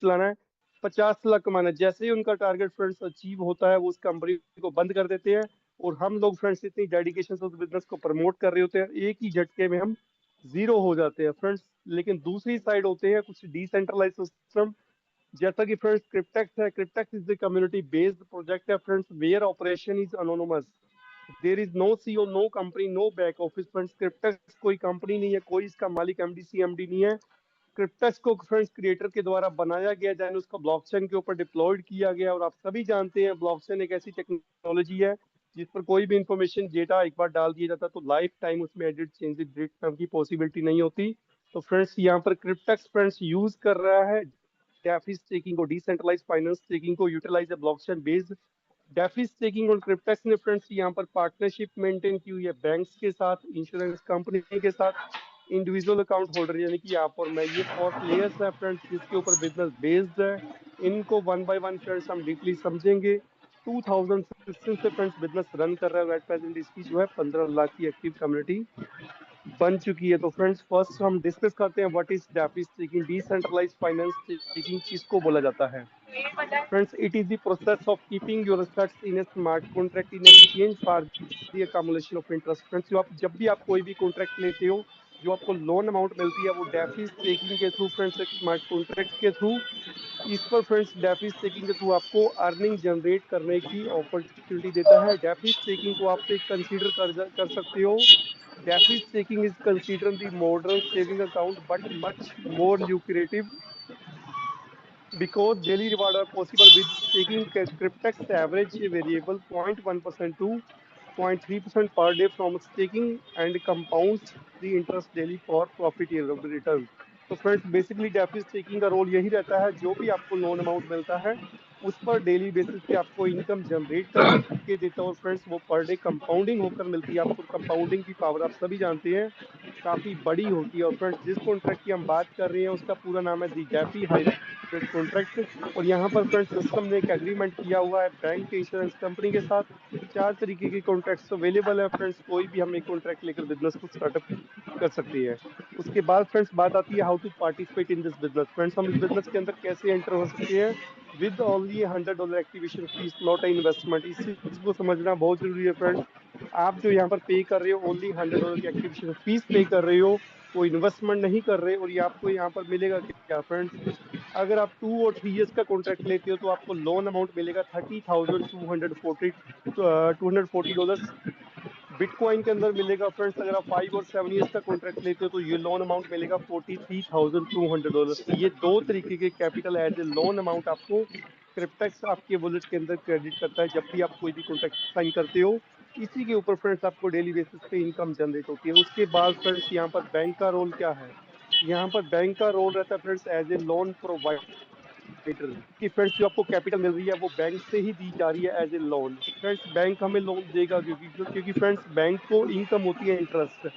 चलाना है, 50 लाख कमाना है। जैसे ही उनका टारगेट फ्रेंड्स अचीव होता है वो उस कंपनी को बंद कर देते हैं, और हम लोग फ्रेंड्स इतनी डेडिकेशन से उस बिजनेस को प्रमोट कर रहे होते हैं, एक ही झटके में हम जीरो हो जाते हैं फ्रेंड्स। लेकिन दूसरी साइड होते हैं कुछ डिसेंट्रलाइज सिस्टम, जैसा कि फ्रेंड्स क्रिप्टेक्स है। Cryptex is the community based project है friends, where operation is anonymous, there is no CEO, no company, no back office friends. Cryptex कोई कंपनी नहीं है, कोई इसका मालिक एमडी सीएमडी नहीं है। क्रिप्टेक्स को फ्रेंड्स क्रिएटर के द्वारा बनाया गया, जाने उसका ब्लॉकचेन के ऊपर डिप्लॉयड किया गया। और आप सभी जानते हैं ब्लॉकचेन एक ऐसी टेक्नोलॉजी है जिस पर कोई भी इंफॉर्मेशन डेटा एक बार डाल दिया जाता है तो लाइफ टाइम उसमें एडिट चेंजेस डिलीट करने की पॉसिबिलिटी नहीं होती। तो फ्रेंड्स यहाँ पर क्रिप्टेक्स फ्रेंड्स यूज कर रहा है डेफी स्टेकिंग को, डिसेंट्रलाइज फाइनेंस स्टेकिंग को utilize blockchain based DeFi staking. और क्रिप्टेक्स ने फ्रेंड्स यहाँ पर पार्टनरशिप मेंटेन की हुई है बैंक्स के साथ, इंश्योरेंस कंपनी के साथ, इंडिविजुअल अकाउंट होल्डर यानी कि आप और मैं, ये 4 प्लेयर्स हैं फ्रेंड्स जिसके ऊपर बिजनेस बेस्ड है। इनको वन बाय वन फ्रेंड्स हम डीपली समझेंगे। 2016 से फ्रेंड्स बिजनेस रन कर रहा है, एट प्रेजेंट इसकी जो है 15 लाख की एक्टिव कम्युनिटी बन चुकी है। तो फ्रेंड्स फर्स्ट हम डिस्कस करते हैं what is DeFi staking. Decentralize finance staking किसको बोला जाता है? Friends, it is the process of keeping your assets in a smart contract in exchange for the accumulation of interest. Friends, जो आप जब भी आप कोई भी कॉन्ट्रैक्ट लेते हो, जो आपको लोन अमाउंट मिलती है वो डेफी स्टेकिंग के थ्रू फ्रेंड्स, एक स्मार्ट कॉन्ट्रैक्ट के थ्रू, इस पर फ्रेंड्स डेफी स्टेकिंग के थ्रू आपको अर्निंग जनरेट करने की अपॉर्चुनिटी देता है। डेफी स्टेकिंग को आप एक कंसीडर कर सकते हो। DeFi staking is consider the modern saving account but much more lucrative because daily reward are possible with staking. Cryptex average variable 0.1% to 0.3% per day from staking and compounds the interest daily for profit return. तो friends basically DeFi staking का role यही रहता है, जो भी आपको loan amount मिलता है उस पर डेली बेसिस पे आपको इनकम जनरेट करके देता है, और फ्रेंड्स वो पर डे कंपाउंडिंग होकर मिलती है आपको। कंपाउंडिंग की पावर आप सभी जानते हैं काफी बड़ी होती है। और फ्रेंड्स जिस कॉन्ट्रैक्ट की हम बात कर रहे हैं उसका पूरा नाम है दी डेफी हाइब्रिड कॉन्ट्रैक्ट। और यहाँ पर फ्रेंड्स सिस्टम ने एक एग्रीमेंट किया हुआ है बैंक के इंश्योरेंस कंपनी के साथ। 4 तरीके के कॉन्ट्रैक्ट्स अवेलेबल है फ्रेंड्स, कोई भी हम एक कॉन्ट्रैक्ट लेकर बिजनेस को स्टार्टअप कर सकती है। उसके बाद फ्रेंड्स बात आती है how to participate in this business. Friends हम इस बिजनेस के अंदर कैसे एंटर हो सकते हैं? With only $100 activation fees, not a investment. इस चीज को समझना बहुत जरूरी है फ्रेंड्स। आप जो यहाँ पर पे कर रहे हो ओनली $100 की एक्टिवेशन फीस पे कर रहे हो, कोई इन्वेस्टमेंट नहीं कर रहे। और ये आपको यहाँ पर मिलेगा क्या फ्रेंड्स? अगर आप 2 और 3 ईयर्स का कॉन्ट्रैक्ट लेते हो तो आपको लोन अमाउंट मिलेगा 30,240 बिटकॉइन के अंदर मिलेगा फ्रेंड्स। अगर आप 5 और 7 ईयर्स का कॉन्ट्रैक्ट लेते हो तो ये लोन अमाउंट मिलेगा $43,200। तो ये दो तरीके के capital as a loan amount आपको क्रिप्टेक्स आपके वॉलेट के अंदर क्रेडिट करता है जब भी आप कोई भी कॉन्ट्रैक्ट साइन करते हो। इसी के ऊपर फ्रेंड्स आपको डेली बेसिस पे इनकम जनरेट होती है। उसके बाद फ्रेंड्स यहाँ पर बैंक का रोल क्या है? यहाँ पर बैंक का रोल रहता है friends as a loan provider कि फ्रेंड्स जो आपको कैपिटल मिल रही है वो बैंक से ही दी जा रही है as a loan. Friends bank हमें लोन देगा क्योंकि फ्रेंड्स बैंक को इनकम होती है इंटरेस्ट।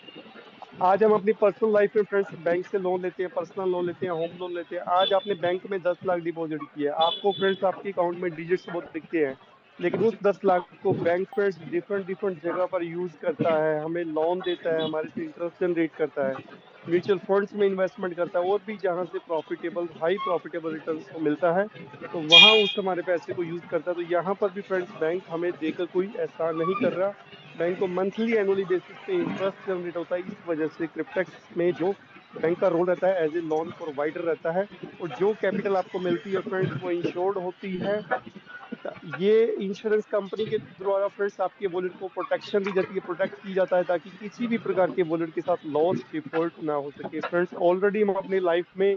आज हम अपनी पर्सनल लाइफ में फ्रेंड्स बैंक से लोन लेते हैं, पर्सनल लोन लेते हैं, होम लोन लेते हैं। आज आपने बैंक में 10 लाख डिपॉजिट किया है, आपको फ्रेंड्स आपके अकाउंट में डिजिट्स बहुत दिखते हैं, लेकिन उस 10 लाख को बैंक फ्रेंड्स डिफरेंट डिफरेंट जगह पर यूज करता है, हमें लोन देता है, हमारे से इंटरेस्ट जनरेट करता है, म्यूचुअल फंड्स में इन्वेस्टमेंट करता है, और भी जहां से प्रॉफिटेबल हाई प्रॉफिटेबल रिटर्न्स को मिलता है तो वहां उस हमारे पैसे को यूज करता है। तो यहाँ पर भी फ्रेंड्स बैंक हमें देकर कोई एहसान नहीं कर रहा, बैंक को मंथली एनुअली बेसिस पे इंटरेस्ट जनरेट होता है। इस वजह से क्रिप्टेक्स में जो बैंक का रोल रहता है एज ए लोन प्रोवाइडर रहता है। और जो कैपिटल आपको मिलती है फ्रेंड्स वो इंश्योर्ड होती है। ये इंश्योरेंस कंपनी के द्वारा फ्रेंड्स आपके वॉलेट को प्रोटेक्शन दी जाती है, प्रोटेक्ट की जाता है ताकि किसी भी प्रकार के वॉलेट के साथ लॉस डिफॉल्ट ना हो सके। फ्रेंड्स ऑलरेडी हम अपनी लाइफ में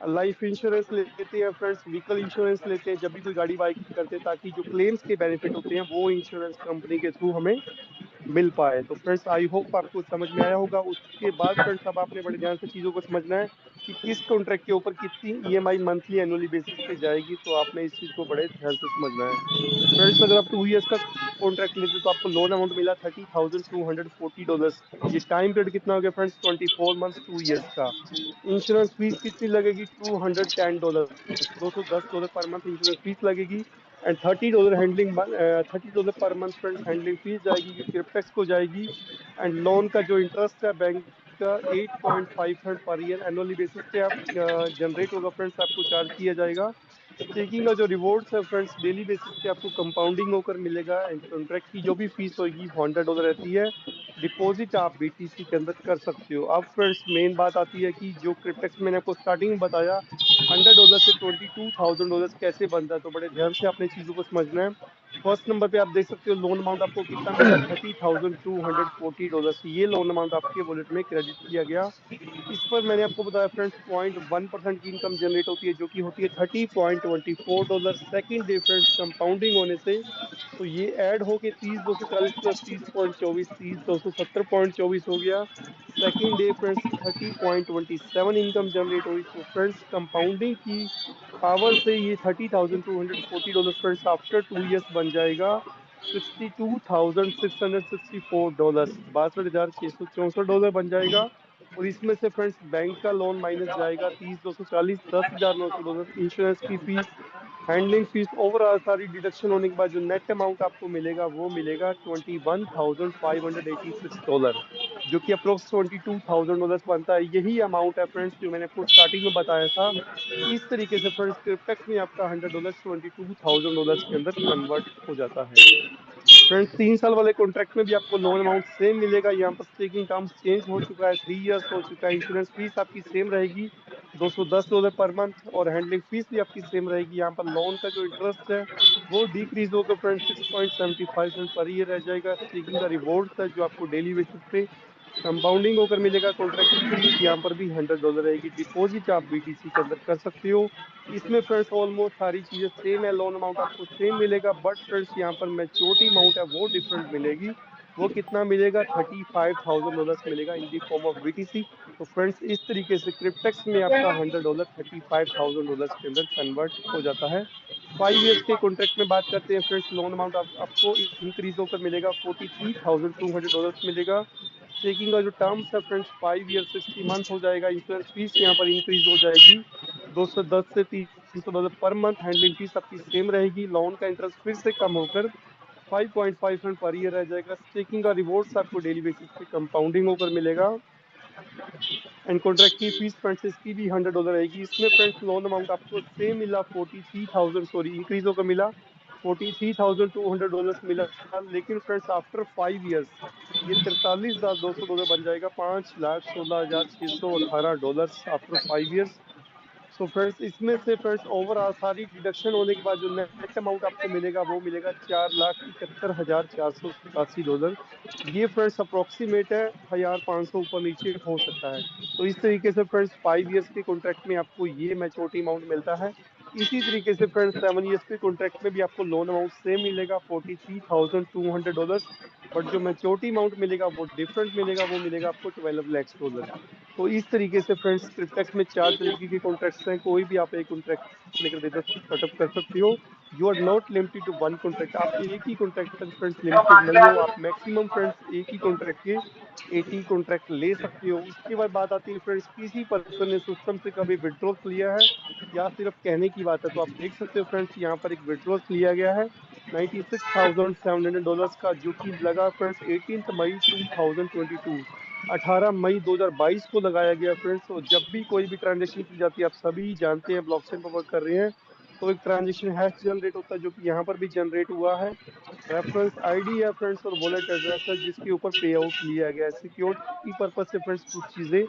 लाइफ इंश्योरेंस लेते हैं फ्रेंड्स, व्हीकल इंश्योरेंस लेते हैं जब भी कोई गाड़ी बाइक करते हैं, ताकि जो क्लेम्स के बेनिफिट होते हैं वो इंश्योरेंस कंपनी के थ्रू हमें मिल पाए। तो फ्रेंड्स आई होप आपको समझ में आया होगा। उसके बाद फ्रेंड्स अब आपने बड़े ध्यान से चीजों को समझना है कि किस कॉन्ट्रैक्ट के ऊपर कितनी ईएमआई मंथली एनुअली बेसिस पे जाएगी, तो आपने इस चीज को बड़े ध्यान से समझना है। फ्रेंड्स अगर आप 2 ईयर्स का कॉन्ट्रैक्ट लेते हो तो आपको लोन अमाउंट मिला $30,240। ये टाइम पीरियड कितना हो गया फ्रेंड्स? 24 मंथ्स 2 ईयर्स का। इंश्योरेंस फीस कितनी लगेगी? $210, $210 पर मंथ इंश्योरेंस फीस लगेगी। And $30 per month friends handling fees जाएगी, क्रिप्टेक्स को जाएगी। एंड लोन का जो इंटरेस्ट है बैंक का 8.5 पर ईयर एनुअली बेसिस पे आप जनरेट होगा फ्रेंड्स, आपको चार्ज किया जाएगा। स्टेकिंग का जो रिवॉर्ड्स है फ्रेंड्स, डेली बेसिस पे आपको कंपाउंडिंग होकर मिलेगा एंड कॉन्ट्रैक्ट की जो भी फीस होगी $100 रहती है। डिपॉजिट आप बीटीसी के अंदर कर सकते हो। अब फ्रेंड्स मेन बात आती है कि जो क्रिप्टेक्स मैंने आपको स्टार्टिंग में बताया $100 से $22,000 कैसे बनता है, तो बड़े ध्यान से आपने चीजों को समझना है। फर्स्ट नंबर पे आप देख सकते हो लोन अमाउंट आपको कितना मिला, $30,240। ये लोन अमाउंट आपके वॉलेट में क्रेडिट किया गया। इस पर मैंने आपको बताया फ्रेंड्स 0.1% की इनकम जनरेट होती है, जो कि होती है $30.24। सेकेंड डे फ्रेंड्स कंपाउंडिंग होने से तो ये ऐड होके 30,240 प्लस 30.24, 30,270.24 हो गया। Second day friends 30.27 income generate हुई। तो फ्रेंड्स कंपाउंडिंग की पावर से ये $30,240 फ्रेंड्स आफ्टर 2 इयर्स बन जाएगा $62,664, $62,664 बन जाएगा। और इसमें से फ्रेंड्स बैंक का लोन माइनस जाएगा 30,240, $10,900 इंश्योरेंस की फीस, हैंडलिंग फीस, ओवरऑल सारी डिडक्शन होने के बाद जो नेट अमाउंट आपको मिलेगा वो मिलेगा $21,586, जो कि अप्रोक्स $22,000 बनता है। यही अमाउंट है फ्रेंड्स जो मैंने आपको स्टार्टिंग में बताया था। इस तरीके से फ्रेंड्स क्रिप्टेक्स में आपका $100 $22,000 के अंदर कन्वर्ट हो जाता है। फ्रेंड्स 3 साल वाले कॉन्ट्रैक्ट में भी आपको लोन अमाउंट सेम मिलेगा। यहाँ पर स्टेकिंग टर्म्स चेंज हो चुका है, 3 इयर्स हो चुका है। इंश्योरेंस फीस आपकी सेम रहेगी $210 पर मंथ, और हैंडलिंग फीस भी आपकी सेम रहेगी। यहाँ पर लोन का जो इंटरेस्ट है वो डिक्रीज होकर फ्रेंड्स 6.75 पर ईयर रह जाएगा। स्टेकिंग का रिवॉर्ड है जो आपको डेली बेसिस पे कंपाउंडिंग होकर मिलेगा। कॉन्ट्रैक्ट की फीस यहाँ पर भी $100 रहेगी। डिपॉजिट आप बीटीसी के अंदर कर सकते हो। इसमें फ्रेंड्स ऑलमोस्ट सारी चीजें सेम है, लोन अमाउंट आपको सेम मिलेगा, बट फ्रेंड्स यहाँ पर मैच्योरिटी अमाउंट है वो डिफरेंट मिलेगी। वो कितना मिलेगा, $35,000 मिलेगा इन दी फॉर्म ऑफ बीटीसी। तो फ्रेंड्स इस तरीके से क्रिप्टेक्स में आपका $100 $35,000 के अंदर कन्वर्ट हो जाता है। 5 इयर्स के कॉन्ट्रैक्ट में बात करते हैं फ्रेंड्स, लोन अमाउंट आपको इंक्रीज होकर मिलेगा, $43,200 मिलेगा। स्टेकिंग का जो टर्म्स है फ्रेंड्स 5 ईयर 60 मंथ हो जाएगा। इंश्योरेंस फीस यहाँ पर इंक्रीज हो जाएगी 210 से $300 पर मंथ। हैंडलिंग फीस आपकी सेम रहेगी। लोन का इंटरेस्ट फिर से कम होकर 5.5% पर ईयर रह जाएगा। स्टेकिंग का रिवॉर्ड्स आपको डेली बेसिस पे कंपाउंडिंग होकर मिलेगा। एंड कॉन्ट्रैक्ट की फीस फ्रेंड्स इसकी भी $100 रहेगी। इसमें फ्रेंड्स लोन अमाउंट आपको सेम मिला, 43,000 सॉरी इंक्रीज होकर मिला, $43,200 मिला। लेकिन फ्रेंड्स आफ्टर 5 इयर्स ये $43,200 बन जाएगा, $5,16,618 आफ्टर 5 इयर्स। सो फ्रेंड्स इसमें से फ्रेंड्स ओवरऑल सारी डिडक्शन होने के बाद जो नेट अमाउंट आपको मिलेगा वो मिलेगा $4,71,487। ये फ्रेंड्स अप्रोक्सीमेट है, 1,500 ऊपर नीचे हो सकता है। तो इस तरीके से फ्रेंड्स 5 इयर्स के कॉन्ट्रैक्ट में आपको ये मैच्योरिटी अमाउंट मिलता है। इसी तरीके से फ्रेंड्स 7 इयर्स के कॉन्ट्रैक्ट में भी आपको लोन अमाउंट सेम मिलेगा, $43,200, बट जो मैच्योरिटी अमाउंट मिलेगा वो डिफरेंट मिलेगा, वो मिलेगा आपको $12 लाख। तो इस तरीके से फ्रेंड्स क्रिप्टेक्स में 4 तरीके के कॉन्ट्रैक्ट्स हैं, कोई भी आप एक कॉन्ट्रैक्ट लेकर बिजनेस स्टार्टअप कर सकते हो। You are not limited to one contract, आप एक ही कॉन्ट्रैक्ट तक फ्रेंड्स लिमिटेड नहीं हो। आप मैक्सिमम फ्रेंड्स एक ही कॉन्ट्रैक्ट के 80 कॉन्ट्रैक्ट ले सकते हो। उसके बाद बात आती है फ्रेंड्स, किसी पर्सन ने सिस्टम से कभी विड्रॉल लिया है या सिर्फ कहने की बात है, तो आप देख सकते हो फ्रेंड्स यहाँ पर एक विड्रॉल लिया गया है $96,700 का, जो कि लगा फ्रेंड्स 18 मई 2022, 18 मई 2022 को लगाया गया फ्रेंड्स। और जब भी कोई भी ट्रांजेक्शन की जाती है, आप सभी जानते हैं ब्लॉकचेन पर वर्क कर रहे हैं, तो एक ट्रांजेक्शन हैश जनरेट होता है, जो कि यहाँ पर भी जनरेट हुआ है। रेफरेंस आईडी है फ्रेंड्स और वॉलेट एड्रेस है जिसके ऊपर पे आउट लिया गया है। सिक्योरिटी पर्पज से फ्रेंड्स कुछ चीजें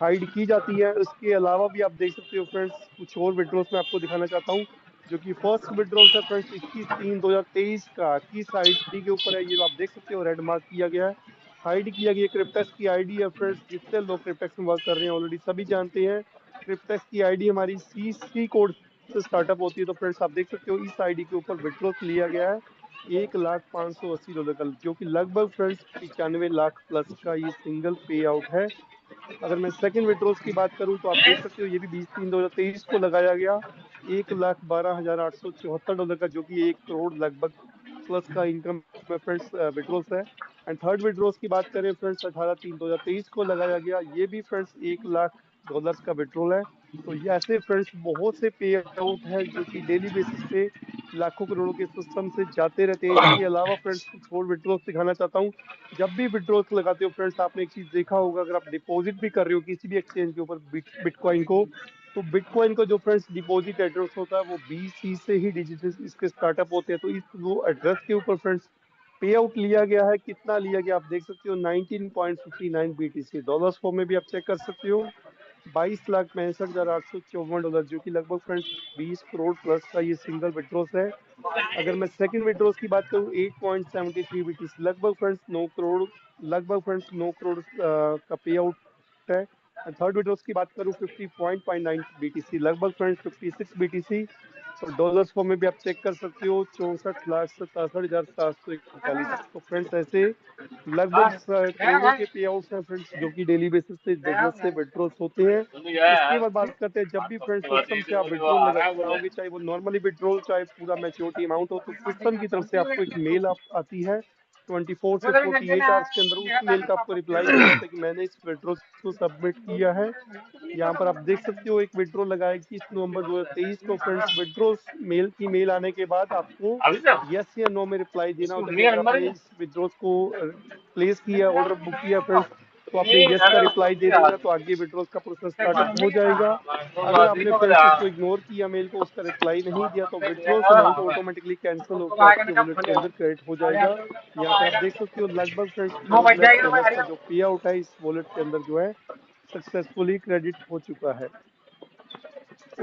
हाइड की जाती है। उसके अलावा भी आप देख सकते हो फ्रेंड्स, कुछ और विड्रॉल्स मैं आपको दिखाना चाहता हूँ, जो कि फर्स्ट विड्रॉल्स है फ्रेंड्स 21/3/2023 का, किस आईडी के ऊपर है ये आप देख सकते हो, रेड मार्क किया गया है, हाइड किया गया। क्रिप्टेक्स की आईडी है फ्रेंड्स, जितने लोग क्रिप्टेक्स में वर्क कर रहे हैं ऑलरेडी सभी जानते हैं, क्रिप्टेक्स की आईडी हमारी CC कोड से स्टार्टअप होती है। तो फ्रेंड्स आप देख सकते हो इस आईडी के ऊपर विड्रॉल्स लिया गया है $1,580 का, जो कि लगभग फ्रेंड्स 95 लाख प्लस का ये सिंगल पे आउट है। अगर मैं सेकंड विड्रॉल्स की बात करूं तो आप देख सकते हो ये भी 20/3/2023 को लगाया गया, $1,12,874 का, जो कि 1 करोड़ लगभग प्लस का इनकम में फ्रेंड्स विड्रॉल्स है। एंड थर्ड विड्रॉल्स की बात करें फ्रेंड्स 18/3/2023 को लगाया गया, ये भी फ्रेंड्स $1 लाख का विड्रॉल है। तो ये ऐसे फ्रेंड्स बहुत से पे आउट है जो कि डेली बेसिस पे लाखों करोड़ों के सिस्टम से जाते रहते हैं। इसके अलावा फ्रेंड्स कुछ और विड्रॉल्स दिखाना चाहता हूँ। जब भी विड्रॉल्स लगाते हो फ्रेंड्स, आपने एक चीज देखा होगा, अगर आप डिपॉजिट भी कर रहे हो किसी भी एक्सचेंज के ऊपर बिटकॉइन को, तो बिटकॉइन का जो फ्रेंड्स डिपॉजिट एड्रेस होता है वो BC से ही डिजिट इसके स्टार्टअप होते हैं। तो इस वो एड्रेस के ऊपर फ्रेंड्स पे आउट लिया गया है। कितना लिया गया आप देख सकते हो, 19.59 BTC। डॉलर्स फॉर्म में भी आप चेक कर सकते हो। 22,65,854 डॉलर, जो कि लगभग फ्रेंड्स 20 करोड़ प्लस का ये सिंगल विड्रॉस है। अगर मैं सेकंड विड्रॉस की बात करूँ, 8.73 BTC, लगभग फ्रेंड्स 9 करोड़, लगभग फ्रेंड्स 9 करोड़ का पे आउट है। थर्ड विड्रॉस की बात करूँ, 50.59 BTC, लगभग फ्रेंड्स 56 BTC। तो डॉलर्स फॉर्म में भी आप चेक कर सकते हो, 64,67,741। तो फ्रेंड्स ऐसे लगभग करोड़ों के पे आउट्स हैं फ्रेंड्स, जो कि डेली बेसिस पे बिजनेस से विड्रॉल्स होते हैं। इसके बाद बात करते हैं, जब भी फ्रेंड्स सिस्टम से आप विड्रॉल लगाओगे, चाहे वो नॉर्मली विड्रॉल चाहे पूरा मैच्योरिटी अमाउंट हो, तो सिस्टम की तरफ से आपको एक मेल आती है 24 से 48 आवर्स के अंदर। उस मेल का आपको रिप्लाई मिल जाता है कि मैंने इस विड्रॉल को सबमिट किया है। यहाँ पर आप देख सकते हो एक विड्रॉल लगाया 21 नवंबर 2023 को फ्रेंड्स। विड्रॉल मेल की मेल आने के बाद आपको यस या नो में रिप्लाई देना होता है कि अगर आपने इस विड्रॉल को प्लेस किया, ऑर्डर बुक किया फ्रेंड्स, तो आपने यस का रिप्लाई दे देना, तो आगे विड्रॉल का प्रोसेस स्टार्टअप हो जाएगा। अगर आपने फ्रेंड्स उसको इग्नोर किया, मेल को, उसका रिप्लाई नहीं दिया, तो विड्रॉल्स अमाउंट ऑटोमेटिकली कैंसिल होकर आपके वॉलेट के अंदर क्रेडिट हो जाएगा। यहाँ पर आप देख सकते हो लगभग फ्रेंड्स 4 लाख डॉलर्स का जो पे आउट है इस वॉलेट के अंदर जो है सक्सेसफुली क्रेडिट हो चुका है।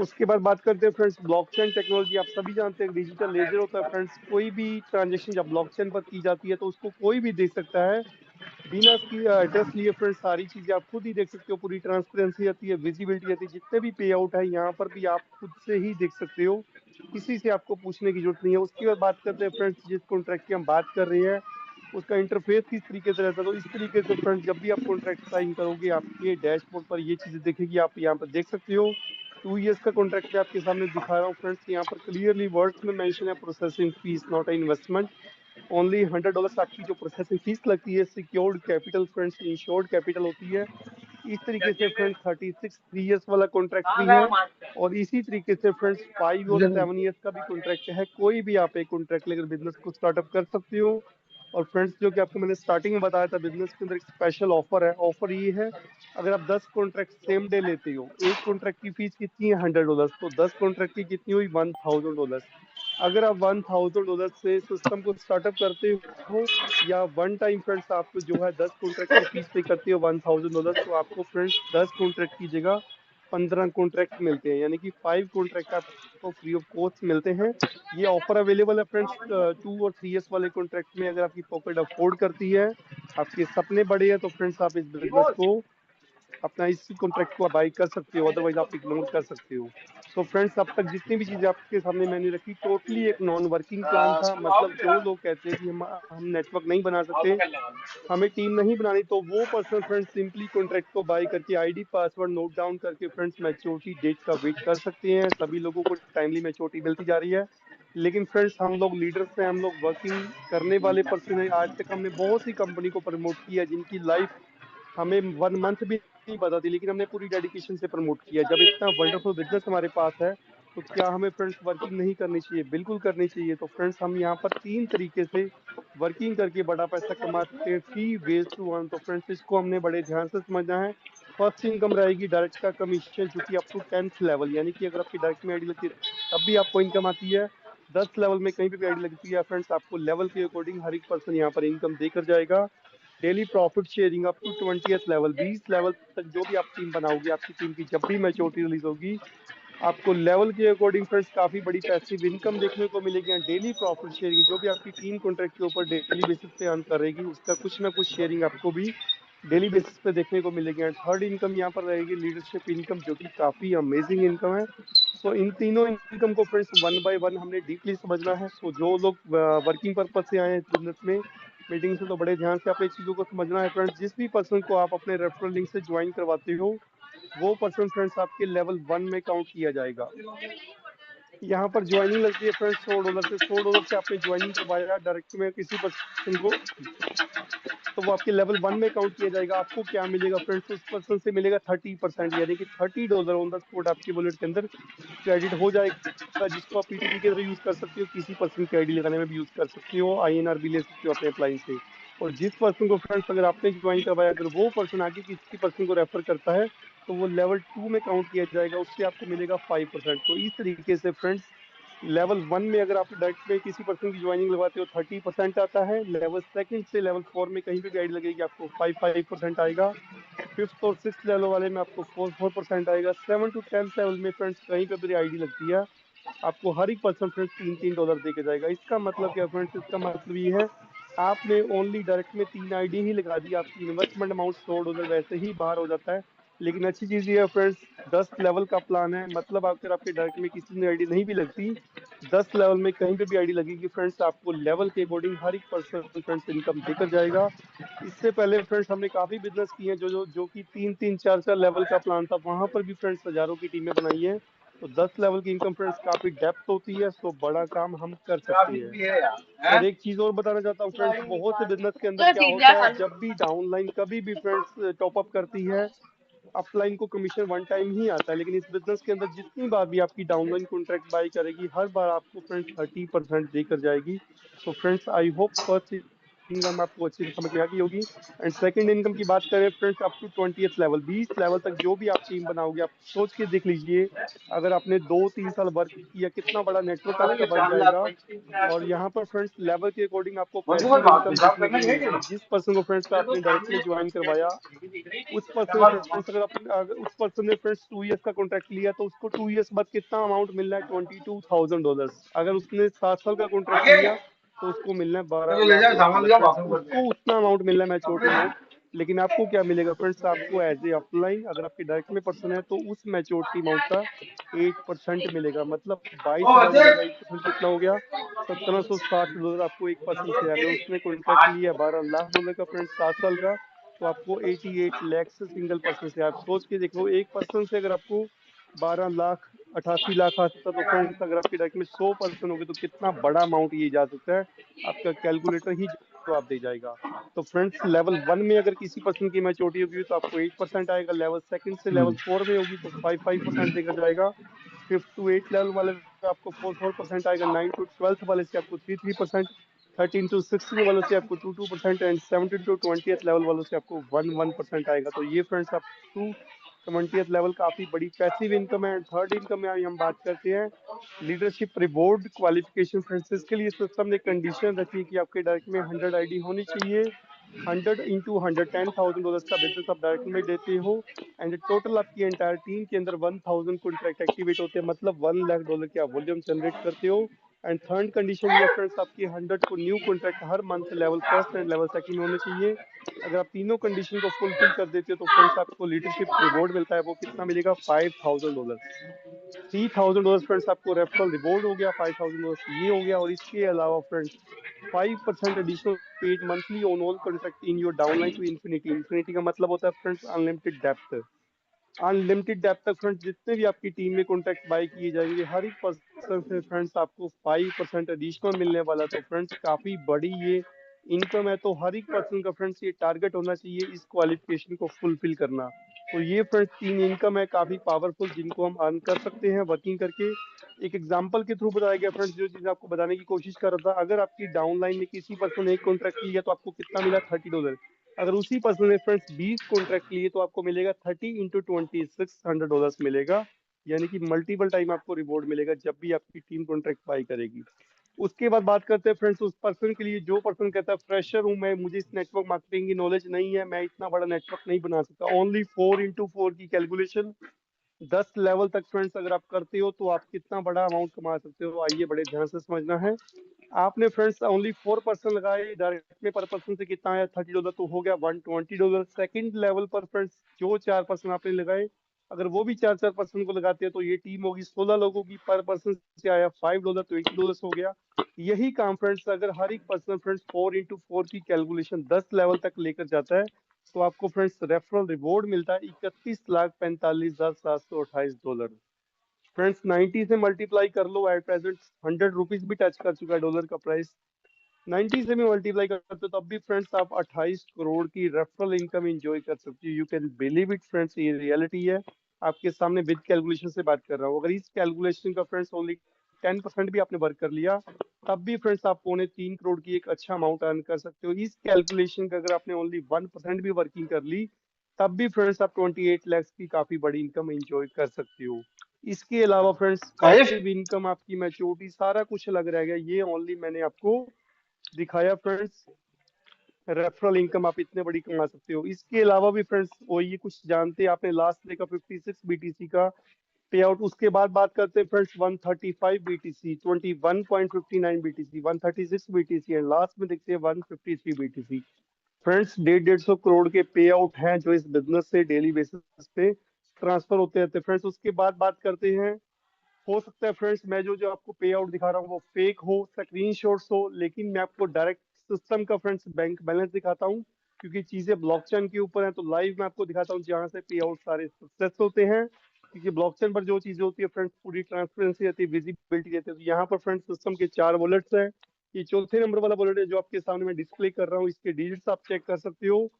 उसके बाद बात करते हैं फ्रेंड्स ब्लॉकचेन टेक्नोलॉजी। आप सभी जानते हैं डिजिटल लेजर होता है फ्रेंड्स। कोई भी ट्रांजेक्शन जब ब्लॉकचेन पर की जाती है तो उसको कोई भी देख सकता है, बिना उसकी एड्रेस लिए फ्रेंड्स। सारी चीजें आप खुद ही देख सकते हो, पूरी ट्रांसपेरेंसी आती है, विजिबिलिटी आती है। जितने भी पे आउट है यहाँ पर भी आप खुद से ही देख सकते हो, किसी से आपको पूछने की जरूरत नहीं है। उसके बाद बात करते हैं फ्रेंड्स, जिस कॉन्ट्रैक्ट की हम बात कर रहे हैं उसका इंटरफेस किस तरीके से रहता है। तो इस तरीके से फ्रेंड्स, जब भी आप कॉन्ट्रैक्ट साइन करोगे, आपके डैशबोर्ड पर ये चीजें दिखेगी, आप यहाँ पर देख सकते हो। 2 इयर्स का कॉन्ट्रैक्ट मैं आपके सामने दिखा रहा हूँ फ्रेंड्स। यहाँ पर क्लियरली वर्ड्स में मेंशन है, processing fees not a investment, only $100 आपकी जो प्रोसेसिंग फीस लगती है। Secured capital friends, insured capital होती है। इस तरीके से फ्रेंड्स 36 3 इयर्स वाला कॉन्ट्रैक्ट भी है, और इसी तरीके से फ्रेंड्स 5 और 7 इयर्स का भी कॉन्ट्रैक्ट है। कोई भी आप एक कॉन्ट्रैक्ट लेकर बिजनेस को स्टार्टअप कर सकते हो। और फ्रेंड्स, जो कि आपको मैंने स्टार्टिंग में बताया था, बिजनेस के अंदर एक स्पेशल ऑफर है। ऑफर ये है, अगर आप 10 कॉन्ट्रैक्ट सेम डे लेते हो, एक कॉन्ट्रैक्ट की फीस कितनी है $100, तो 10 कॉन्ट्रैक्ट की कितनी हुई $1000। अगर आप $1000 से सिस्टम को स्टार्टअप करते हो, या वन टाइम फ्रेंड्स आप जो है 10 कॉन्ट्रैक्ट की फीस पे करते हो $1000, तो आपको फ्रेंड्स 10 कॉन्ट्रैक्ट की जगह 15 कॉन्ट्रैक्ट मिलते हैं, यानी कि 5 कॉन्ट्रैक्ट आपको फ्री ऑफ कॉस्ट मिलते हैं। ये ऑफर अवेलेबल है फ्रेंड्स 2 और 3 इयर्स वाले कॉन्ट्रैक्ट में। अगर आपकी पॉकेट अफोर्ड करती है, आपके सपने बड़े हैं, तो फ्रेंड्स आप इस बिजनेस को, अपना इस कॉन्ट्रैक्ट को बाई कर सकते हो, अदरवाइज आप इग्नोर कर सकते हो। सो फ्रेंड्स, अब तक जितनी भी चीजें आपके सामने मैंने रखी, टोटली एक नॉन वर्किंग प्लान था। मतलब जो लोग कहते हैं कि हम नेटवर्क नहीं बना सकते, हमें टीम नहीं बनानी, तो वो पर्सन फ्रेंड्स सिंपली कॉन्ट्रैक्ट को बाय करके आईडी पासवर्ड नोट डाउन करके फ्रेंड्स मैच्योरिटी डेट का वेट कर सकते हैं। सभी लोगों को टाइमली मैच्योरिटी मिलती जा रही है। लेकिन फ्रेंड्स, हम लोग लीडर्स हैं, हम लोग वर्किंग करने वाले पर्सन हैं। आज तक हमने बहुत सी कंपनी को प्रमोट किया जिनकी लाइफ हमें 1 मंथ भी नहीं पता थी, लेकिन हमने पूरी डेडिकेशन से प्रमोट किया। जब इतना वंडरफुल बिजनेस हमारे पास है, तो क्या हमें फ्रेंड्स वर्किंग नहीं करनी चाहिए? बिल्कुल करनी चाहिए। तो फ्रेंड्स, हम यहाँ पर 3 तरीके से वर्किंग करके बड़ा पैसा कमाते हैं, 3 ways to earn। तो फ्रेंड्स, इसको हमने बड़े ध्यान से समझना है। फर्स्ट इनकम रहेगी डायरेक्ट का कमीशन, जो कि अप टू 10th लेवल, यानी कि अगर आपकी डायरेक्ट में आईडी लगती है तब भी आपको इनकम आती है। 10 लेवल में कहीं भी आईडी लगती है फ्रेंड्स, आपको लेवल के अकॉर्डिंग हर एक पर्सन यहाँ पर इनकम देकर जाएगा। Daily profit sharing up to 20th level, 20 level तक जो भी आप टीम बनाओगे, आपकी टीम की जब भी मैच्योरिटी रिलीज होगी, आपको लेवल के अकॉर्डिंग फ्रेंड्स काफी बड़ी पैसिव इनकम देखने को मिलेगी। डेली प्रॉफिट शेयरिंग, जो भी आपकी टीम कॉन्ट्रैक्ट के ऊपर डेली बेसिस पे अर्न करेगी, उसका कुछ ना कुछ शेयरिंग आपको भी डेली बेसिस पे देखने को मिलेगी। एंड थर्ड इनकम यहाँ पर रहेगी लीडरशिप इनकम, जो कि काफी अमेजिंग इनकम है। सो इन तीनों इनकम को फ्रेंड्स वन बाय वन हमने डीपली समझना है। सो जो लोग वर्किंग पर्पज से आए हैं बिजनेस में मीटिंग से, तो बड़े ध्यान से आपने चीजों को समझना है फ्रेंड्स। जिस भी पर्सन को आप अपने रेफरल लिंक से ज्वाइन करवाते हो, वो पर्सन फ्रेंड्स आपके लेवल 1 में काउंट किया जाएगा। यहाँ पर ज्वाइनिंग लगती है फ्रेंड्स $100 से। $100 से आपने ज्वाइनिंग करवाया डायरेक्ट में किसी पर्सन को, तो वो आपके लेवल 1 में काउंट किया जाएगा। आपको क्या मिलेगा फ्रेंड्स, उस पर्सन से मिलेगा 30%, यानी कि $30 ऑन द स्पॉट आपके वॉलेट के अंदर क्रेडिट हो जाएगा, जिसको आप पीटीपी के तरह यूज कर सकते हो, किसी पर्सन की आईडी लगाने में भी यूज कर सकते हो, आईएनआर भी ले सकते हो अपने अप्लाई से। और जिस पर्सन को फ्रेंड्स अगर आपने ज्वाइन करवाया, अगर वो पर्सन आगे किसी पर्सन को रेफर करता है तो वो लेवल 2 में काउंट किया जाएगा, उससे आपको मिलेगा 5%। तो इस तरीके से फ्रेंड्स लेवल 1 में अगर आप डायरेक्ट में किसी पर्सन की ज्वाइनिंग लगवाते हो 30% आता है, लेवल सेकंड से लेवल 4 में कहीं पे भी आईडी लगेगी आपको 5% आएगा, फिफ्थ और सिक्स लेवल वाले में आपको 4% आएगा, 7 to 10 लेवल में फ्रेंड्स कहीं पे भी आईडी लगती है आपको हर एक पर्सन फ्रेंड्स $3 दे के जाएगा। इसका मतलब क्या फ्रेंड्स, इसका मतलब ये है आपने ओनली डायरेक्ट में 3 आईडी ही लगा दी, आपकी इन्वेस्टमेंट अमाउंट $100 वैसे ही बाहर हो जाता है। लेकिन अच्छी चीज ये है फ्रेंड्स, 10 लेवल का प्लान है, मतलब अगर आपके डायरेक्ट में किसी ने आईडी नहीं भी लगती, 10 लेवल में कहीं पे भी आईडी लगेगी फ्रेंड्स, आपको लेवल के अकॉर्डिंग हर एक पर्सन फ्रेंड्स इनकम देकर जाएगा। इससे पहले फ्रेंड्स हमने काफी बिजनेस किए हैं जो कि 3-3 4-4 लेवल का प्लान था, वहां पर भी फ्रेंड्स हजारों की टीमें बनाई हैं। तो 10 लेवल की इनकम फ्रेंड्स काफी डेप्थ होती है, सो बड़ा काम हम कर सकते हैं। और एक चीज और बताना चाहता हूँ फ्रेंड्स, बहुत से बिजनेस के अंदर क्या होता है, जब भी डाउनलाइन कभी भी फ्रेंड्स टॉप अप करती है, अपलाइन को कमीशन वन टाइम ही आता है। लेकिन इस बिजनेस के अंदर जितनी बार भी आपकी डाउनलाइन कॉन्ट्रैक्ट बाई करेगी, हर बार आपको फ्रेंड्स 30% देकर जाएगी। So friends I hope first income आपको अच्छी से समझ में आ गई होगी। एंड सेकंड इनकम की बात करें friends, up to 20th level, 20 level तक जो भी आप टीम बनाओगे, आप सोच के देख लीजिए, अगर आपने 2-3 साल वर्क किया कितना बड़ा नेटवर्क आपका बन जाएगा। और यहाँ पर फ्रेंड्स लेवल के अकॉर्डिंग आपको पैसिव इनकम देखने को मिलेगी। जिस पर्सन को फ्रेंड्स आपने डायरेक्ट में ज्वाइन करवाया, उस पर्सन ने फ्रेंड्स अगर उस पर्सन ने फ्रेंड्स 2 इयर्स का कॉन्ट्रैक्ट लिया, तो उसको 2 इयर्स बाद कितना अमाउंट मिल रहा है, $22,000। अगर उसने 7 साल का कॉन्ट्रैक्ट लिया तो उसको मिलना है $12 लाख। मतलब फ्रेंड्स उसको उतना अमाउंट मिल रहा है, मैच्योरिटी अमाउंट। लेकिन आपको क्या मिलेगा फ्रेंड्स, आपको एज ए अपलाइन अगर आपके डायरेक्ट में पर्सन है तो उस मैच्योरिटी अमाउंट का 8% मिलेगा। मतलब 22 हजार वाले का 8% कितना हो गया, $1760 आपको एक पर्सन से। अगर उसने कॉन्ट्रैक्ट लिया $12 लाख का फ्रेंड्स 7 साल का, तो आपको 88 लाख से सिंगल पर्सन से, आप सोच के देख लो, एक पर्सन से अगर आपको 12 लाख 88 लाख आता, तो फ्रेंड्स अगर आपके डायरेक्ट में 100 पर्सन हो गए तो कितना बड़ा अमाउंट ये जा सकता है, आपका कैलकुलेटर ही जवाब दे जाएगा। तो फ्रेंड्स लेवल 1 में अगर किसी पर्सन की मैच्योरिटी होगी तो आपको 8% आएगा, लेवल सेकंड से लेवल 4 में होगी तो 5% देकर जाएगा, 5th to 8th लेवल वाले में आपको 4% आएगा, 9 to 12th वाले से आपको 3% 13 to 16 वालों से आपको 2% एंड 17 to 20th लेवल वालों से आपको 1% आएगा। तो ये फ्रेंड्स आप टू 20th लेवल काफी बड़ी पैसिव इनकम है। थर्ड इनकम में अभी हम बात करते हैं लीडरशिप रिवॉर्ड क्वालिफिकेशन। फ्रेंड्स इसके लिए सिस्टम ने कंडीशन रखी है कि आपके डायरेक्ट में 100 आईडी होनी चाहिए, 100 into 100 $10,000 का बिजनेस आप डायरेक्ट में देते हो, एंड टोटल आपकी एंटायर टीम के अंदर 1000 कॉन्ट्रैक्ट एक्टिवेट होते हैं, मतलब $1 लाख की आप वॉल्यूम जनरेट करते हो। एंड थर्ड कंडीशन ये फ्रेंड्स, आपकी 100 को new contract her month level first and level second में होने चाहिए। अगर आप तीनों कंडीशन को फुलफिल कर देते हो तो फ्रेंड्स आपको लीडरशिप रिवॉर्ड मिलता है, वो कितना मिलेगा, $5,000। $3,000 फ्रेंड्स आपको रेफरल रिवॉर्ड हो गया, $5,000 ये हो गया। और इसके अलावा friends 5% additional paid monthly on all contract in your downline to infinity. Infinity का मतलब होता है friends unlimited depth. Unlimited depth तक फ्रेंड्स जितने भी आपकी टीम में कॉन्ट्रैक्ट बाय किए जाएंगे, हर एक पर्सन से फ्रेंड्स आपको 5% एडिशनल मिलने वाला। तो फ्रेंड्स काफी बड़ी ये इनकम है, तो हर एक पर्सन का फ्रेंड्स ये टारगेट होना चाहिए इस क्वालिफिकेशन को फुलफिल करना। तो ये फ्रेंड्स 3 इनकम है काफी पावरफुल, जिनको हम अर्न कर सकते हैं वर्किंग करके। एक एग्जांपल के थ्रू बताया गया फ्रेंड्स, जो चीज आपको बताने की कोशिश कर रहा था, अगर आपकी डाउनलाइन में किसी पर्सन ने एक कॉन्ट्रैक्ट लिया तो आपको कितना मिला, $30। अगर उसी पर्सन ने फ्रेंड्स 20 कॉन्ट्रैक्ट लिए तो आपको मिलेगा 30 into 20 $600 मिलेगा, यानी कि मल्टीपल टाइम आपको रिवॉर्ड मिलेगा जब भी आपकी टीम कॉन्ट्रैक्ट बाई करेगी। उसके बाद बात करते हैं फ्रेंड्स उस पर्सन के लिए जो पर्सन कहता है फ्रेशर हूं मैं, मुझे इस नेटवर्क मार्केटिंग की नॉलेज नहीं है, मैं इतना बड़ा नेटवर्क नहीं बना सकता। ओनली 4 into 4 की कैलकुलेशन 10 लेवल तक फ्रेंड्स अगर आप करते हो तो आप कितना बड़ा अमाउंट कमा सकते हो, आइए बड़े ध्यान से समझना है। आपने फ्रेंड्स ओनली 4 पर्सन लगाए, डायरेक्ट में पर पर्सन से कितना आया, $30, तो हो गया $120। सेकंड लेवल पर फ्रेंड्स जो 4 पर्सन आपने लगाए, अगर वो भी 4 4 पर्सन को लगाते हैं तो ये टीम होगी 16 लोगों की, पर पर्सन से आया $5, तो $80 हो गया। यही काम फ्रेंड्स अगर हर एक पर्सन फ्रेंड्स 4 into 4 की कैलकुलेशन 10 लेवल तक लेकर जाता है, तो आपको फ्रेंड्स रेफरल रिवॉर्ड मिलता है $31,45,728। फ्रेंड्स 90 से मल्टीप्लाई कर लो, एट प्रेजेंट 100 रुपीज भी टच कर चुका है डॉलर का प्राइस। 90 से भी मल्टीप्लाई करते हो तब भी फ्रेंड्स आप 28 करोड़ की रेफरल इनकम एंजॉय कर सकते हो। You can believe it friends, ये रियलिटी है। आपके सामने विद कैलकुलेशन से बात कर रहा हूँ। अगर इस कैलकुलेशन का फ्रेंड्स ओनली 10% भी आपने वर्क कर लिया, तब भी फ्रेंड्स आप 3.25 करोड़ की एक अच्छा अमाउंट अर्न कर सकते हो। इस कैलकुलेशन का अगर आपने ओनली 1% भी वर्किंग कर ली, तब भी फ्रेंड्स आप 28 लाख की काफी बड़ी इनकम एंजॉय कर सकते हो। इसके अलावा फ्रेंड्स काइफ पैसिव इनकम, आपकी मैच्योरिटी, सारा कुछ अलग रहेगा। ये ओनली मैंने आपको दिखाया फ्रेंड्स, रेफरल इनकम आप इतने बड़ी कमा सकते हो। इसके अलावा भी फ्रेंड्स वो ये कुछ जानते हैं आपने, लास्ट देखा 56 बीटीसी का पे आउट। उसके बाद बात करते हैं friends 135 BTC, 21.59 BTC, 136 BTC and last में देखते हैं 153 बीटीसी। फ्रेंड्स 150 करोड़ के पे आउट हैं जो इस बिजनेस से डेली बेसिस पे ट्रांसफर होते रहते हैं। फ्रेंड्स उसके बाद बात करते हैं, हो सकता है फ्रेंड्स मैं जो जो आपको पे आउट दिखा रहा हूँ वो फेक हो, स्क्रीनशॉट्स हो, लेकिन मैं आपको डायरेक्ट सिस्टम का फ्रेंड्स बैंक बैलेंस दिखाता हूँ, क्योंकि चीजें ब्लॉकचेन के ऊपर है। तो लाइव मैं आपको दिखाता हूँ जहाँ से पे आउट सारे सक्सेस होते हैं, क्योंकि ब्लॉकचेन पर जो चीजें होती है फ्रेंड्स पूरी ट्रांसपेरेंसी रहती है, विजिबिलिटी रहती है। तो यहाँ पर फ्रेंड्स सिस्टम के 4 वॉलेट्स हैं। ये चौथे नंबर वाला वॉलेट है जो आपके सामने मैं डिस्प्ले कर रहा हूँ, इसके डिजिट्स आप चेक कर सकते हो।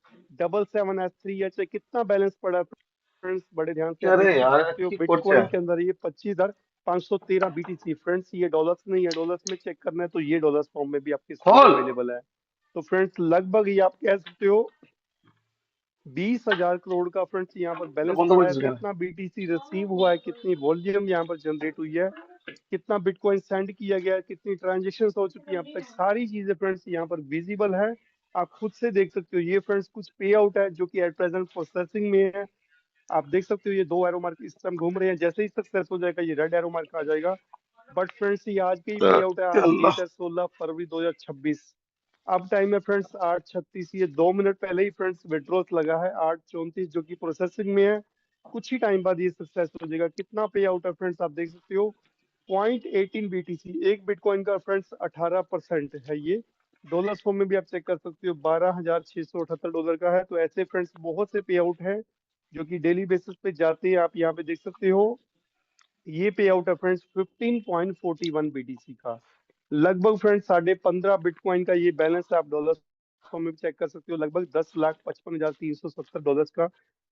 77S3H है। कितना बैलेंस पड़ा है फ्रेंड्स, बड़े ध्यान से आप देख अरे यार सकते हो। की कोच है। बिटकॉइन के अंदर ये 25,513 बीटीसी फ्रेंड्स, ये डॉलर्स नहीं है, डॉलर्स में चेक करना है तो ये डॉलर्स फॉर्म में भी आपके सामने कॉल अवेलेबल है। तो फ्रेंड्स लगभग ये आप कह सकते हो 20,000 करोड़ का फ्रेंड्स यहाँ पर बैलेंस कौन सा पड़ा कोच है। इसका? कितना बीटीसी रिसीव हुआ है, कितनी वॉल्यूम यहाँ पर जनरेट हुई है, कितना बिटकॉइन सेंड किया गया है, कितनी ट्रांजेक्शन हो चुकी है अब तक, सारी चीजें फ्रेंड्स यहाँ पर विजिबल है। आप खुद से देख सकते हो। ये फ्रेंड्स कुछ पे आउट है जो कि एट प्रेजेंट प्रोसेसिंग में है। आप देख सकते हो ये 2 एरो मार्क इस टाइम घूम रहे हैं, जैसे ही सक्सेस हो जाएगा ये रेड एरो मार्क आ जाएगा। बट फ्रेंड्स ये आज के ही पे आउट है, आज अल्लाह। डेट है 16 फरवरी 2026। अब टाइम है फ्रेंड्स 8:36, ये 2 मिनट पहले ही फ्रेंड्स विड्रॉस लगा है 8:34 जो कि प्रोसेसिंग में है। कुछ ही टाइम बाद ये सक्सेस हो जाएगा। कितना पे आउट है फ्रेंड्स आप देख सकते हो, 0.18 बीटीसी, एक बिटकॉइन का फ्रेंड्स 18% है ये। डॉलर फॉर्म में भी आप चेक कर सकते हो, $12,678 का है। तो ऐसे फ्रेंड्स बहुत से पे आउट है जो कि डेली बेसिस पे जाते हैं, आप यहाँ पे देख सकते हो। ये पे आउट है फ्रेंड्स 15.41 बीटीसी का। लगभग फ्रेंड्स 15.5 बिटकॉइन का ये बैलेंस है। आप डॉलर फॉर्म में भी चेक कर सकते हो, लगभग 10,55,370 डॉलर्स का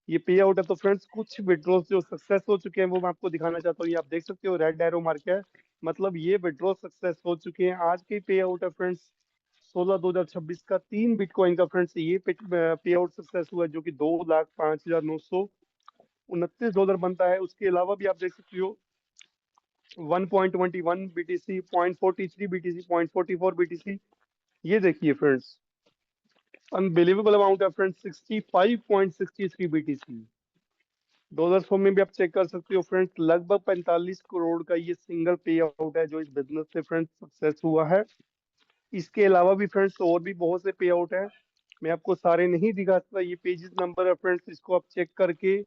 ये पे आउट है। तो फ्रेंड्स कुछ विड्रॉल्स जो सक्सेस हो चुके हैं वो मैं आपको दिखाना चाहता हूँ। ये आप देख सकते हो रेड एरो मार्क है, मतलब ये विड्रॉल सक्सेस हो चुके हैं। आज के पे आउट है फ्रेंड्स 16/2026 का 3 बिटकॉइन का फ्रेंड्स ये पे आउट सक्सेस हुआ है, जो कि $2,05,929 बनता है। उसके अलावा भी आप देख सकते हो 1.21 बीटीसी, 0.43 बीटीसी, 0.44 बीटीसी। ये देखिए फ्रेंड्स अनबिलीवेबल अमाउंट है फ्रेंड्स, 65.63 बीटीसी। डॉलर फॉर्म में भी आप चेक कर सकते हो फ्रेंड्स। लगभग 45 करोड़ का ये सिंगल पे आउट है जो इस बिजनेस से फ्रेंड्स सक्सेस हुआ है। इसके अलावा भी फ्रेंड्स और भी बहुत से पे आउट है, मैं आपको सारे नहीं दिखा सकता। ये पेजेस नंबर है फ्रेंड्स, इसको आप चेक करके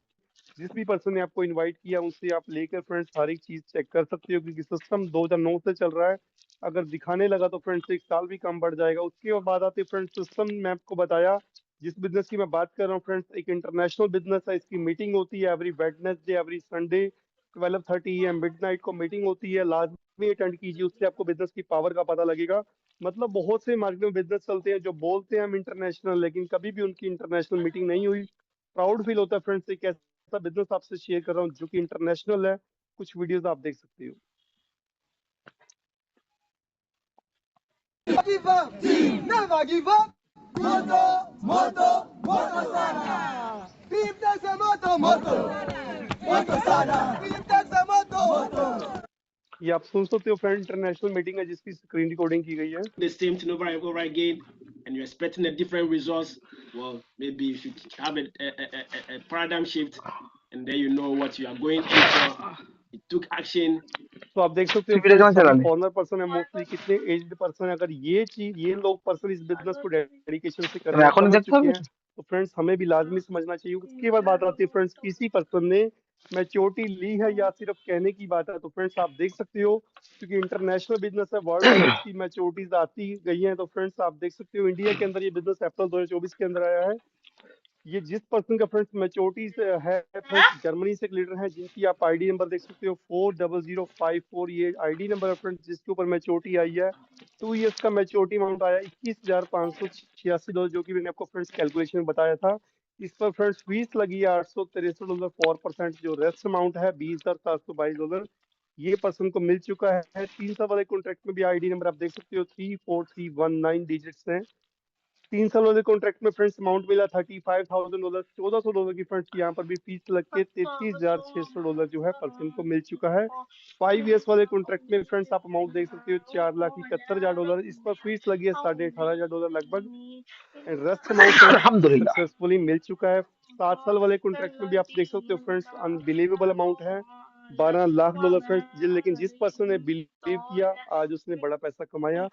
जिस भी पर्सन ने आपको इनवाइट किया उनसे आप लेकर फ्रेंड्स हर एक चीज चेक कर सकते हो, क्योंकि सिस्टम 2009 से चल रहा है। अगर दिखाने लगा तो फ्रेंड्स 1 साल भी कम बढ़ जाएगा। उसके बाद आते फ्रेंड्स सिस्टम, मैं आपको बताया जिस बिजनेस की मैं बात कर रहा हूँ फ्रेंड्स, एक इंटरनेशनल बिजनेस है। इसकी मीटिंग होती है every Wednesday, every Sunday 12:30 AM midnight को मीटिंग होती है, लाजमी अटेंड कीजिए, उससे आपको बिजनेस की पावर का पता लगेगा। मतलब बहुत से मार्केट में बिजनेस चलते हैं जो बोलते हैं हम इंटरनेशनल, लेकिन कभी भी उनकी इंटरनेशनल मीटिंग नहीं हुई। प्राउड फील होता है फ्रेंड्स, एक ऐसा बिजनेस आपसे शेयर कर रहा हूँ जो कि इंटरनेशनल है। कुछ वीडियोस आप देख सकते हो। Give up, never give up. Moto, moto, moto sana. Team takes a moto, moto, moto sana. Team takes a moto, moto. ये आप सुन सकते हो फ्रेंड, इंटरनेशनल मीटिंग है जिसकी स्क्रीन रिकॉर्डिंग की गई है। The same thing over and over again, and you're expecting a different results. Well, maybe if you have a paradigm shift, and then you know what you are going in for, you took action. तो आप देख सकते हो video friends कहाँ सभी चला ली? Foreigner person है, mostly कितने एज्ड पर्सन है। अगर ये चीज, ये लोग पर्सन इस बिजनेस को डेडिकेशन से कर रहे हैं, এখন समझ দেখতে चुके হবে हैं, तो फ्रेंड्स हमें भी लाजमी समझना चाहिए। उसके बाद बात आती है फ्रेंड्स किसी पर्सन ने मैच्योरिटी ली है या सिर्फ कहने की बात है। तो फ्रेंड्स आप देख सकते हो, क्योंकि इंटरनेशनल बिजनेस है, वर्ल्ड वाइड इसकी मैच्योरिटीज आती गई हैं। तो फ्रेंड्स आप देख सकते हो इंडिया के अंदर ये बिजनेस अप्रैल 2024 के अंदर आया है। ये जिस पर्सन का फ्रेंड्स मैच्योरिटी से है फ्रेंड्स, जर्मनी से एक लीडर है जिनकी आप आईडी नंबर देख सकते हो 40054। ये आईडी नंबर है फ्रेंड्स जिसके ऊपर मैच्योरिटी आई है। 2 इयर्स का मैच्योरिटी अमाउंट आया $21,586, जो कि मैंने आपको फ्रेंड्स कैलकुलेशन में बताया था। इस पर फ्रेंड्स फीस लगी है $863 4%। जो रेस्ट अमाउंट है $20,722, ये पर्सन को मिल चुका है। 3 साल वाले कॉन्ट्रैक्ट में भी आईडी नंबर आप देख सकते हो 34319 डिजिट्स हैं। 3 साल वाले कॉन्ट्रैक्ट में फ्रेंड्स अमाउंट मिला $35,000। $1,400 की फ्रेंड्स यहाँ पर भी फीस लग के $33,600 जो है पर्सन को मिल चुका है। 5 इयर्स वाले कॉन्ट्रैक्ट में फ्रेंड्स आप अमाउंट देख सकते हो $4,71,000। इस पर फीस लगी है $18,500 लगभग। एंड रेस्ट अमाउंट अल्हम्दुलिल्लाह। सक्सेसफुली मिल चुका है। 7 साल वाले कॉन्ट्रैक्ट में भी आप देख सकते हो फ्रेंड्स अनबिलीवेबल अमाउंट है $12 लाख फ्रेंड्स। लेकिन जिस पर्सन ने बिलीव किया आज उसने बड़ा पैसा कमाया।